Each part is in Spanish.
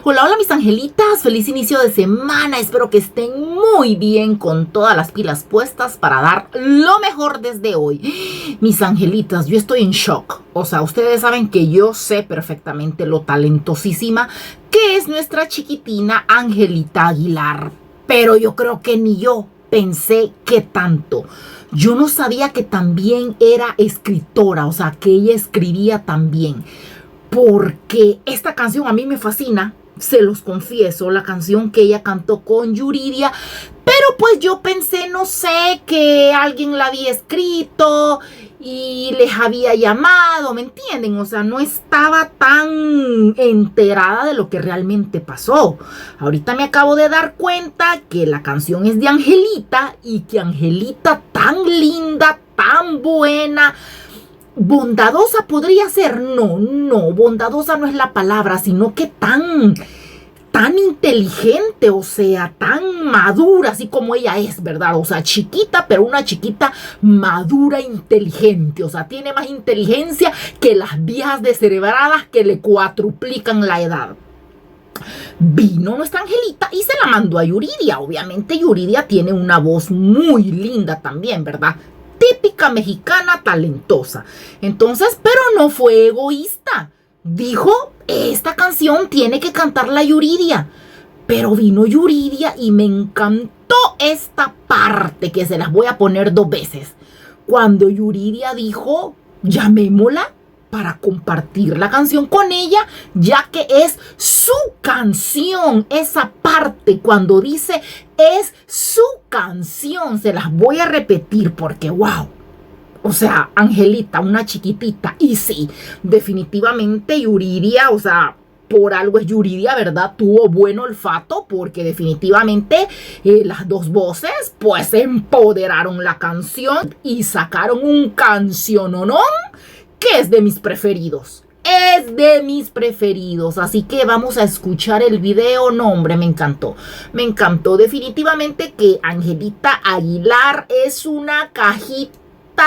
Hola, hola mis angelitas, feliz inicio de semana, espero que estén muy bien con todas las pilas puestas para dar lo mejor desde hoy. Mis angelitas, yo estoy en shock, o sea, ustedes saben que yo sé perfectamente lo talentosísima que es nuestra chiquitina Angelita Aguilar, pero yo creo que ni yo pensé que tanto. Yo no sabía que también era escritora, o sea, que ella escribía también. Porque esta canción a mí me fascina, se los confieso, la canción que ella cantó con Yuridia, pero pues yo pensé, no sé, que alguien la había escrito y les había llamado, ¿me entienden? O sea, no estaba tan enterada de lo que realmente pasó. Ahorita me acabo de dar cuenta que la canción es de Angelita y que Angelita tan linda, tan buena, bondadosa podría ser, no, bondadosa no es la palabra, sino que tan inteligente, o sea, tan madura, así como ella es, ¿verdad? O sea, chiquita, pero una chiquita madura, inteligente, o sea, tiene más inteligencia que las viejas descerebradas que le cuatruplican la edad. Vino nuestra Angelita y se la mandó a Yuridia. Obviamente Yuridia tiene una voz muy linda también, ¿verdad? Típica mexicana talentosa. Entonces, pero no fue egoísta. Dijo, esta canción tiene que cantarla Yuridia. Pero vino Yuridia y me encantó esta parte que se las voy a poner 2 veces. Cuando Yuridia dijo, llamémosla para compartir la canción con ella, ya que es su canción. Esa parte cuando dice es su canción, se las voy a repetir porque wow. O sea, Angelita, una chiquitita. Y sí, definitivamente Yuridia, o sea, por algo es Yuridia, ¿verdad? Tuvo buen olfato porque definitivamente las 2 voces pues empoderaron la canción y sacaron un canciononón que es de mis preferidos. Es de mis preferidos. Así que vamos a escuchar el video. No, hombre, me encantó. Me encantó definitivamente que Angelita Aguilar es una cajita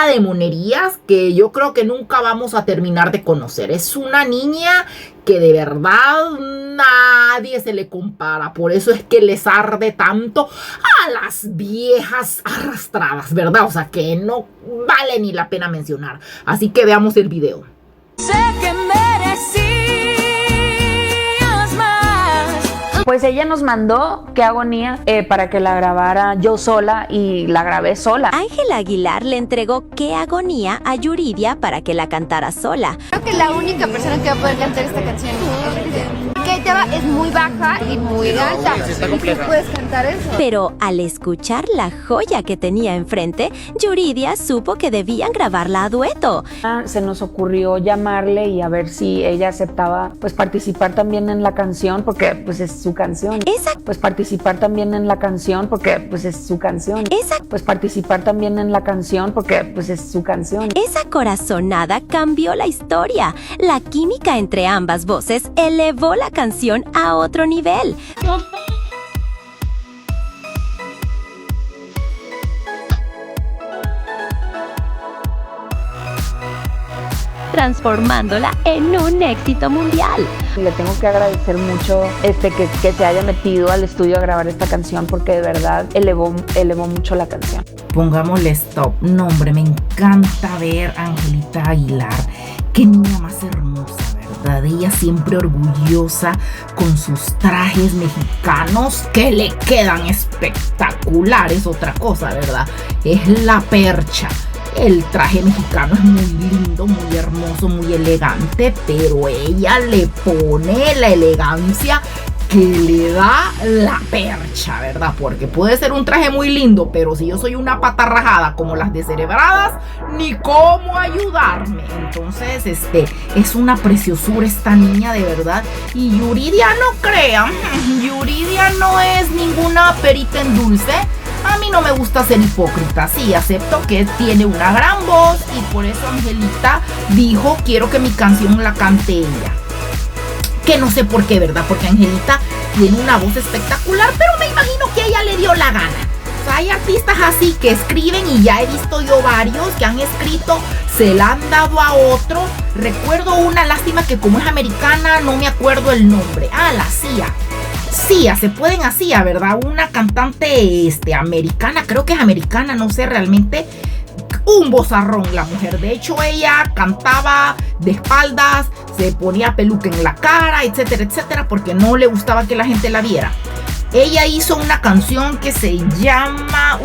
de monerías que yo creo que nunca vamos a terminar de conocer. Es una niña que de verdad nadie se le compara. Por eso es que les arde tanto a las viejas arrastradas, ¿verdad? O sea, que no vale ni la pena mencionar. Así que veamos el video. Sé que merecías más. Pues ella nos mandó Qué Agonía para que la grabara yo sola y la grabé sola. Ángela Aguilar le entregó Qué Agonía a Yuridia para que la cantara sola. Creo que la única persona que va a poder cantar esta canción que es muy baja y muy alta. ¿Tú puedes cantar eso? Pero al escuchar la joya que tenía enfrente, Yuridia supo que debían grabarla a dueto. Se nos ocurrió llamarle y a ver si ella aceptaba pues participar también en la canción porque pues es su canción. Pues participar también en la canción porque pues es su canción. Pues participar también en la canción porque pues es su canción. Esa corazonada cambió la historia. La química entre ambas voces elevó la canción a otro nivel. Transformándola en un éxito mundial. Le tengo que agradecer mucho que se haya metido al estudio a grabar esta canción porque de verdad elevó mucho la canción. Pongámosle stop. No, hombre, me encanta ver a Angelita Aguilar. Qué niña más hermosa, ¿verdad? Ella siempre orgullosa con sus trajes mexicanos que le quedan espectaculares. Otra cosa, ¿verdad? Es la percha. El traje mexicano es muy lindo, muy hermoso, muy elegante, pero ella le pone la elegancia que le da la percha, ¿verdad? Porque puede ser un traje muy lindo, pero si yo soy una pata rajada como las descerebradas, ni cómo ayudarme. Entonces, es una preciosura esta niña, de verdad. Y Yuridia, no crean, Yuridia no es ninguna perita en dulce. A mí no me gusta ser hipócrita, sí, acepto que tiene una gran voz y por eso Angelita dijo, quiero que mi canción la cante ella. Que no sé por qué, ¿verdad? Porque Angelita tiene una voz espectacular, pero me imagino que ella le dio la gana. O sea, hay artistas así que escriben y ya he visto yo varios que han escrito, se la han dado a otro. Recuerdo una, lástima que como es americana no me acuerdo el nombre. La Sia. Sia, se pueden así, ¿verdad? Una cantante americana, creo que es americana, no sé realmente. Un vozarrón la mujer. De hecho, ella cantaba de espaldas, se ponía peluca en la cara, etcétera, etcétera, porque no le gustaba que la gente la viera. Ella hizo una canción que se llama...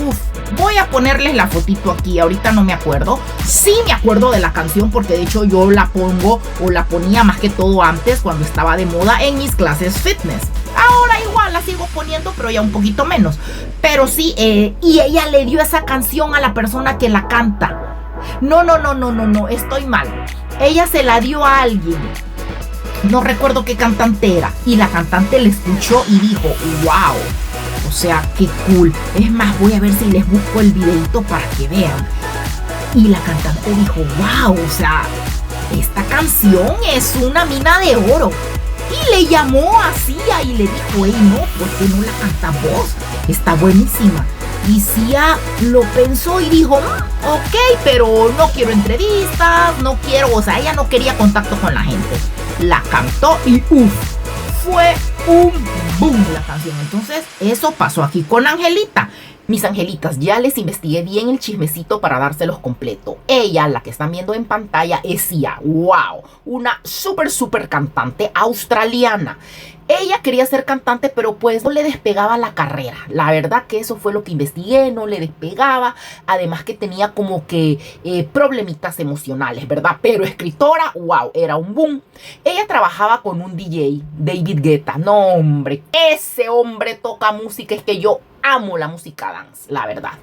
voy a ponerles la fotito aquí, ahorita no me acuerdo. Sí me acuerdo de la canción porque de hecho yo la pongo o la ponía más que todo antes cuando estaba de moda en mis clases fitness. Ahora igual la sigo poniendo, pero ya un poquito menos. Pero sí, y ella le dio esa canción a la persona que la canta. No, estoy mal. Ella se la dio a alguien. No recuerdo qué cantante era. Y la cantante le escuchó y dijo, wow. O sea, qué cool. Es más, voy a ver si les busco el videito para que vean. Y la cantante dijo, wow, o sea, esta canción es una mina de oro. Y le llamó a Sia y le dijo, hey, no, ¿por qué no la cantas vos? Está buenísima. Y Sia lo pensó y dijo, ok, pero no quiero entrevistas, no quiero, o sea, ella no quería contacto con la gente. La cantó y fue un boom la canción. Entonces, eso pasó aquí con Angelita. Mis angelitas, ya les investigué bien el chismecito para dárselos completo. Ella, la que están viendo en pantalla, es Sia. ¡Wow! Una súper cantante australiana. Ella quería ser cantante, pero pues no le despegaba la carrera. La verdad que eso fue lo que investigué, no le despegaba. Además que tenía como que problemitas emocionales, ¿verdad? Pero escritora, wow, era un boom. Ella trabajaba con un DJ, David Guetta. No, hombre, ese hombre toca música, es que yo amo la música dance, la verdad.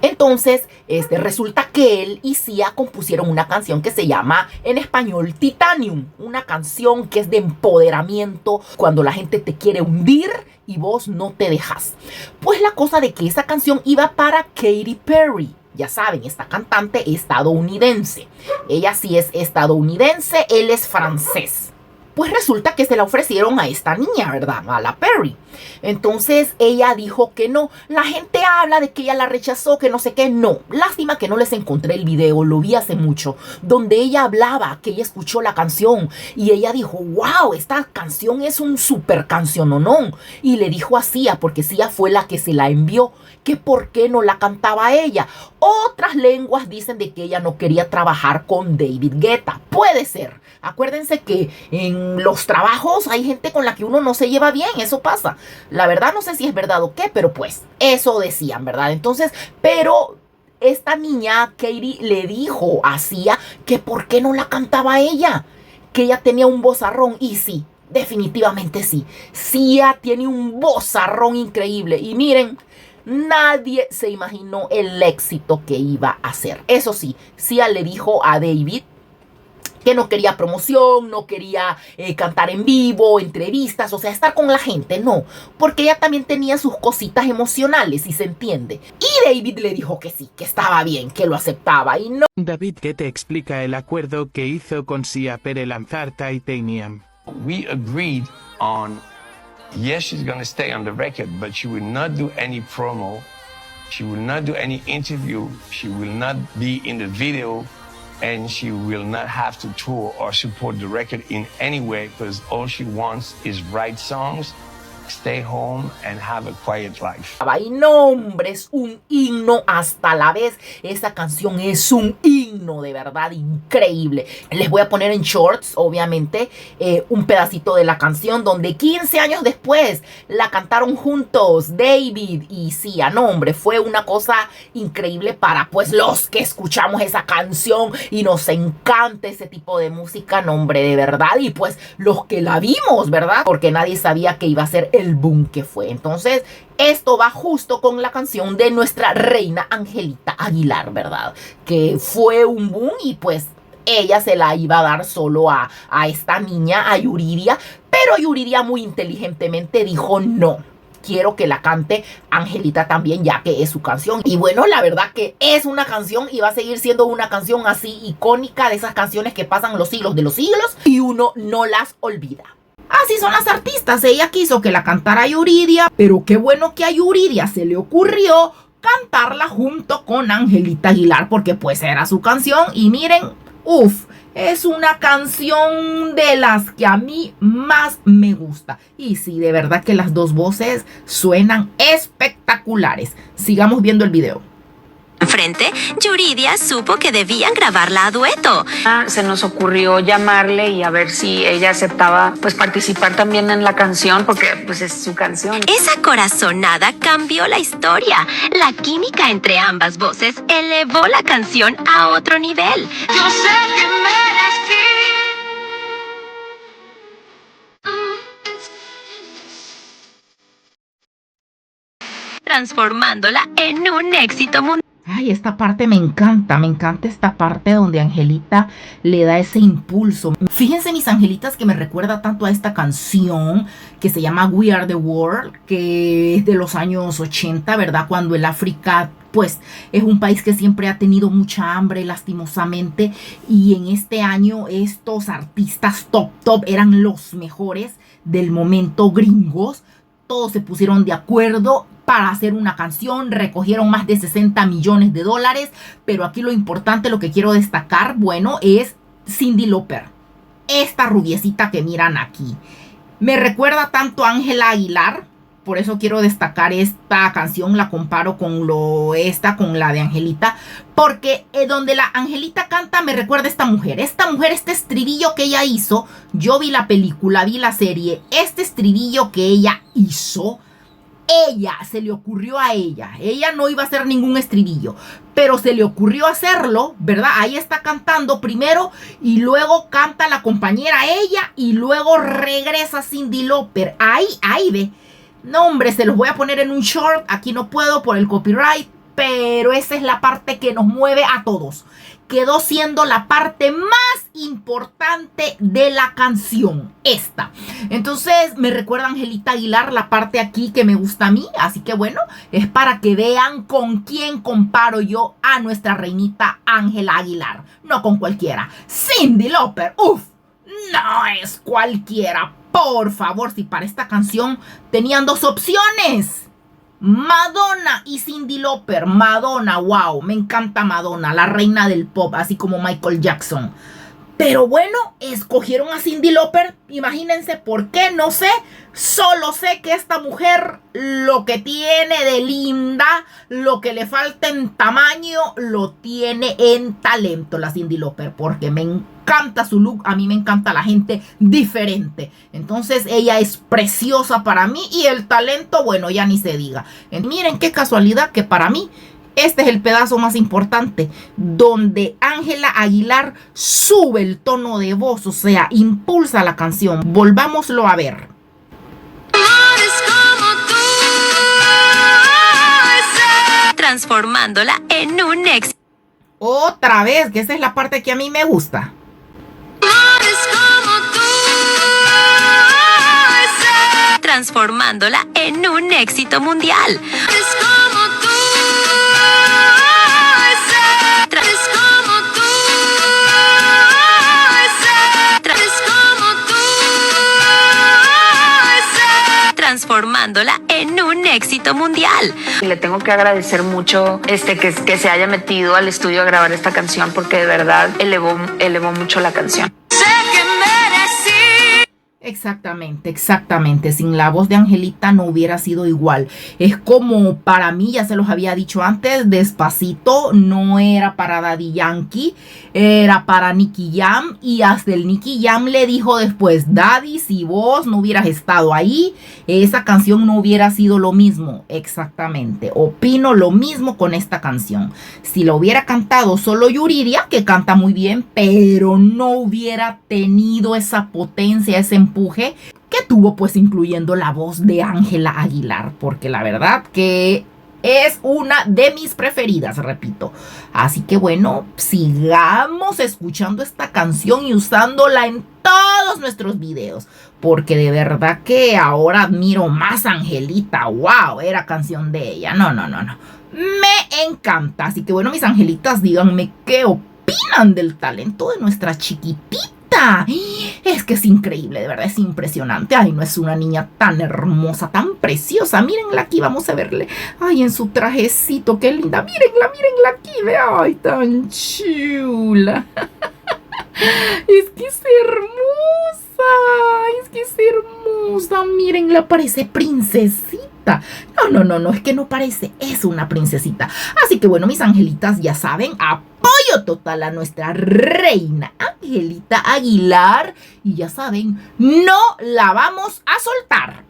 Entonces, resulta que él y Sia compusieron una canción que se llama en español Titanium. Una canción que es de empoderamiento cuando la gente te quiere hundir y vos no te dejas. Pues la cosa de que esa canción iba para Katy Perry. Ya saben, esta cantante estadounidense. Ella sí es estadounidense, él es francés. Pues resulta que se la ofrecieron a esta niña, ¿verdad? A la Perry. Entonces ella dijo que no. La gente habla de que ella la rechazó, que no sé qué. No, lástima que no les encontré el video, lo vi hace mucho, donde ella hablaba, que ella escuchó la canción y ella dijo, wow, esta canción es un super canciononón. Y le dijo a Sia, porque Sia fue la que se la envió, que por qué no la cantaba ella. Otras lenguas dicen de que ella no quería trabajar con David Guetta. Puede ser. Acuérdense que en los trabajos hay gente con la que uno no se lleva bien, eso pasa. La verdad no sé si es verdad o qué, pero pues eso decían, ¿verdad? Entonces, pero esta niña, Katy, le dijo a Sia que por qué no la cantaba ella, que ella tenía un vozarrón. Y sí, definitivamente sí. Sia tiene un vozarrón increíble. Y miren, nadie se imaginó el éxito que iba a hacer. Eso sí, Sia le dijo a David que no quería promoción, no quería cantar en vivo, entrevistas, o sea, estar con la gente, no. Porque ella también tenía sus cositas emocionales, si se entiende. Y David le dijo que sí, que estaba bien, que lo aceptaba y no. David, ¿qué te explica el acuerdo que hizo con Sia para lanzar Titanium? We agreed on, yes, she's going to stay on the record, but she will not do any promo. She will not do any interview. She will not be in the video. And she will not have to tour or support the record in any way because all she wants is write songs, stay home and have a quiet life. Y no, hombre, es un himno hasta la vez. Esa canción es un himno de verdad increíble. Les voy a poner en shorts, obviamente, un pedacito de la canción donde 15 años después la cantaron juntos David y Sia. No, hombre, fue una cosa increíble para pues los que escuchamos esa canción y nos encanta ese tipo de música, no, hombre, de verdad. Y pues los que la vimos, ¿verdad? Porque nadie sabía que iba a ser el boom que fue. Entonces, esto va justo con la canción de nuestra reina Angelita Aguilar, ¿verdad? Que fue un boom y pues ella se la iba a dar solo a esta niña, a Yuridia. Pero Yuridia muy inteligentemente dijo no. Quiero que la cante Angelita también, ya que es su canción. Y bueno, la verdad que es una canción y va a seguir siendo una canción así icónica, de esas canciones que pasan los siglos de los siglos y uno no las olvida. Así son las artistas. Ella quiso que la cantara Yuridia, pero qué bueno que a Yuridia se le ocurrió cantarla junto con Angelita Aguilar, porque pues era su canción. Y miren, es una canción de las que a mí más me gusta. Y sí, de verdad que las dos voces suenan espectaculares. Sigamos viendo el video. Frente, Yuridia supo que debían grabarla a dueto. Se nos ocurrió llamarle y a ver si ella aceptaba pues participar también en la canción, porque pues es su canción. Esa corazonada cambió la historia. La química entre ambas voces elevó la canción a otro nivel. Yo sé que merecí. Transformándola en un éxito mundial. Ay, esta parte me encanta esta parte donde Angelita le da ese impulso. Fíjense, mis angelitas, que me recuerda tanto a esta canción que se llama We Are the World, que es de los años 80, ¿verdad? Cuando el África, pues, es un país que siempre ha tenido mucha hambre, lastimosamente, y en este año estos artistas top eran los mejores del momento gringos. Todos se pusieron de acuerdo para hacer una canción, recogieron más de 60 millones de dólares, pero aquí lo importante, lo que quiero destacar, bueno, es Cyndi Lauper, esta rubiecita que miran aquí. Me recuerda tanto a Ángela Aguilar, por eso quiero destacar esta canción, la comparo con con la de Angelita, porque donde la Angelita canta me recuerda a esta mujer, este estribillo que ella hizo. Yo vi la película, vi la serie, este estribillo que ella hizo, se le ocurrió a ella no iba a hacer ningún estribillo, pero se le ocurrió hacerlo, ¿verdad? Ahí está cantando primero y luego canta la compañera ella y luego regresa Cyndi Lauper, ahí ve. No, hombre, se los voy a poner en un short. Aquí no puedo por el copyright, pero esa es la parte que nos mueve a todos. Quedó siendo la parte más importante de la canción, esta. Entonces me recuerda a Angelita Aguilar, la parte aquí que me gusta a mí. Así que bueno, es para que vean con quién comparo yo a nuestra reinita Ángela Aguilar. No con cualquiera. Cyndi Lauper, no es cualquiera. Por favor, si para esta canción tenían dos opciones, Madonna y Cyndi Lauper. Madonna, wow, me encanta Madonna, la reina del pop, así como Michael Jackson. Pero bueno, escogieron a Cyndi Lauper. Imagínense por qué, no sé. Solo sé que esta mujer, lo que tiene de linda, lo que le falta en tamaño, lo tiene en talento, la Cyndi Lauper. Porque me encanta su look, a mí me encanta la gente diferente. Entonces ella es preciosa para mí y el talento, bueno, ya ni se diga. Miren qué casualidad que para mí este es el pedazo más importante, donde Ángela Aguilar sube el tono de voz, o sea, impulsa la canción. Volvámoslo a ver. Transformándola en un éxito. Otra vez, que esa es la parte que a mí me gusta. Transformándola en un éxito mundial. Transformándola en un éxito mundial. Y le tengo que agradecer mucho que se haya metido al estudio a grabar esta canción, porque de verdad elevó mucho la canción. Sé que merecí. Exactamente. Sin la voz de Angelita no hubiera sido igual. Es como para mí, ya se los había dicho antes, Despacito no era para Daddy Yankee, era para Nicky Jam. Y hasta el Nicky Jam le dijo después: Daddy, si vos no hubieras estado ahí, esa canción no hubiera sido lo mismo. Exactamente. Opino lo mismo con esta canción. Si la hubiera cantado solo Yuridia, que canta muy bien, pero no hubiera tenido esa potencia, ese empuje que tuvo, pues incluyendo la voz de Ángela Aguilar, porque la verdad que es una de mis preferidas, repito. Así que bueno, sigamos escuchando esta canción y usándola en todos nuestros videos, porque de verdad que ahora admiro más a Angelita. Wow, era canción de ella. No. Me encanta. Así que bueno, mis angelitas, díganme qué opinan del talento de nuestra chiquitita Angelita. Es que es increíble, de verdad, es impresionante. Ay, no es una niña tan hermosa, tan preciosa. Mírenla aquí, vamos a verle. Ay, en su trajecito, qué linda. Mírenla aquí, ve. Ay, tan chula. Es que es hermosa, mírenla, parece princesita. No, es que no parece, es una princesita. Así que bueno, mis angelitas, ya saben, apoyo total a nuestra reina Angelita Aguilar. Y ya saben, no la vamos a soltar.